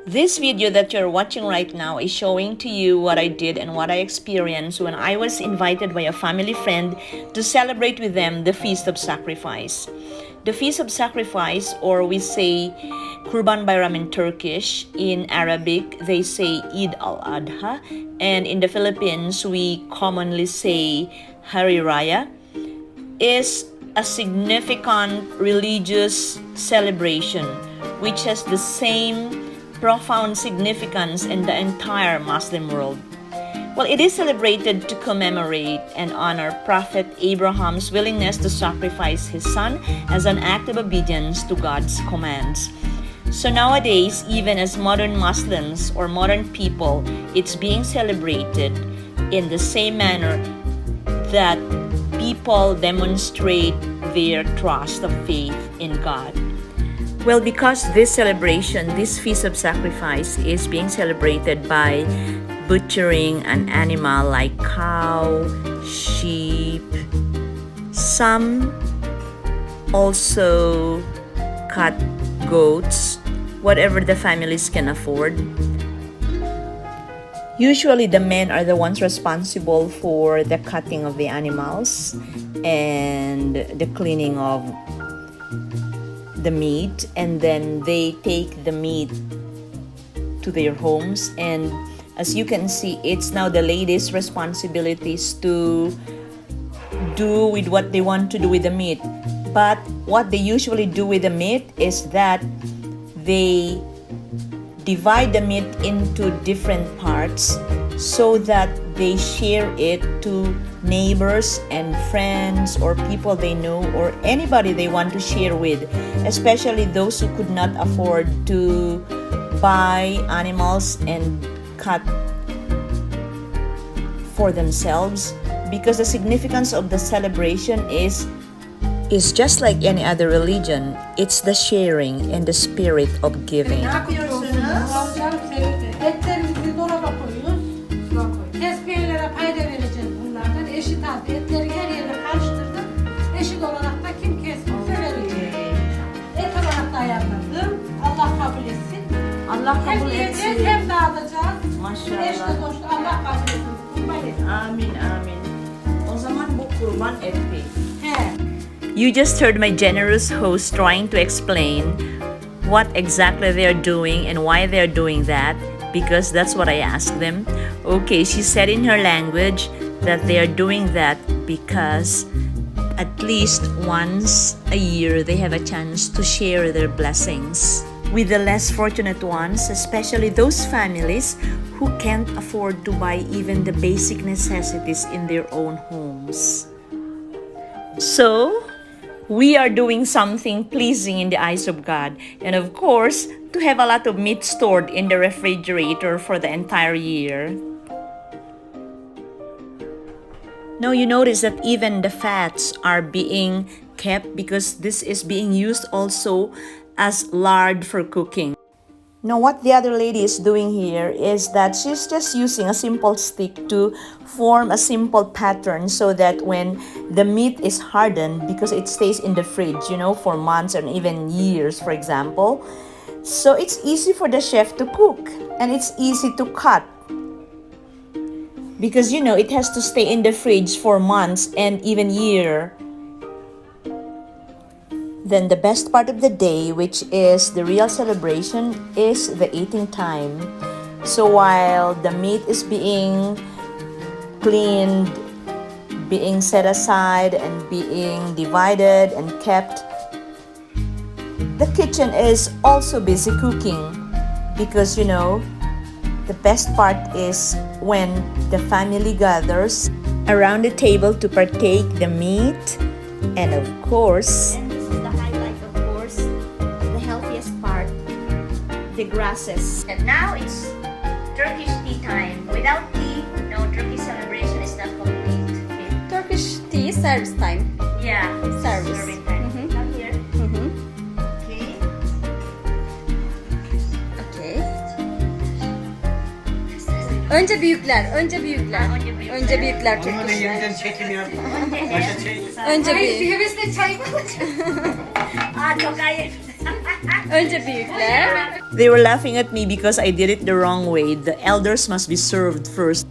This video that you're watching right now is showing to you what I did and what I experienced when I was invited by a family friend to celebrate with them the Feast of Sacrifice. The Feast of Sacrifice, or we say Kurban Bayram in Turkish, in Arabic they say Eid Al-Adha, and in the Philippines we commonly say Hariraya, is a significant religious celebration which has the same profound significance in the entire Muslim world. Well, it is celebrated to commemorate and honor Prophet Abraham's willingness to sacrifice his son as an act of obedience to God's commands. So nowadays, even as modern Muslims or modern people, it's being celebrated in the same manner that people demonstrate their trust of faith in God. Well, because this celebration, this Feast of Sacrifice, is being celebrated by butchering an animal like cow, sheep. Some also cut goats, whatever the families can afford. Usually the men are the ones responsible for the cutting of the animals and the cleaning of the meat, and then they take the meat to their homes, and as you can see, it's now the ladies' responsibilities to do with what they want to do with the meat. But what they usually do with the meat is that they divide the meat into different parts so that they share it to neighbors and friends or people they know or anybody they want to share with, especially those who could not afford to buy animals and cut for themselves, because the significance of the celebration is just like any other religion. It's the sharing and the spirit of giving. Etlerimizi dolaba koyuyoruz. Tesbihler'e payda vereceğiz bunlardan. Eşit az. Etleri her yerine karıştırdım. Eşit olarak da kim kesmişse veriyor. Et olarak da ayarladım. Allah kabul etsin. Allah kabul Hem etsin. yiyeceğiz hem dağıtacağız. Maşallah. Eşte dostu Allah kabul etsin. Kurban etsin. Amin, amin. O zaman bu kurban eti. He. You just heard my generous host trying to explain what exactly they're doing and why they're doing that, because that's what I asked them. Okay, she said in her language that they are doing that because at least once a year they have a chance to share their blessings with the less fortunate ones, especially those families who can't afford to buy even the basic necessities in their own homes. So, we are doing something pleasing in the eyes of God, and of course, to have a lot of meat stored in the refrigerator for the entire year. Now you notice that even the fats are being kept because this is being used also as lard for cooking. Now what the other lady is doing here is that she's just using a simple stick to form a simple pattern so that when the meat is hardened, because it stays in the fridge, for months and even years, for example. So it's easy for the chef to cook and it's easy to cut. Because, it has to stay in the fridge for months and even year. Then the best part of the day, which is the real celebration, is the eating time. So while the meat is being cleaned, being set aside, and being divided and kept, the kitchen is also busy cooking. Because, the best part is when the family gathers around the table to partake the meat, and of course, the grasses. And now it's Turkish tea time. Without tea, no Turkish celebration is not complete. Okay. Turkish tea service time. Yeah, Service. serving time. Come here. Okay. Okay. Önce büyükler. Önce büyükler. Önce büyükler Türkler. Önce büyük. Hevesle çay mı? Çok ayıp. Önce büyükler. They were laughing at me because I did it the wrong way. The elders must be served first.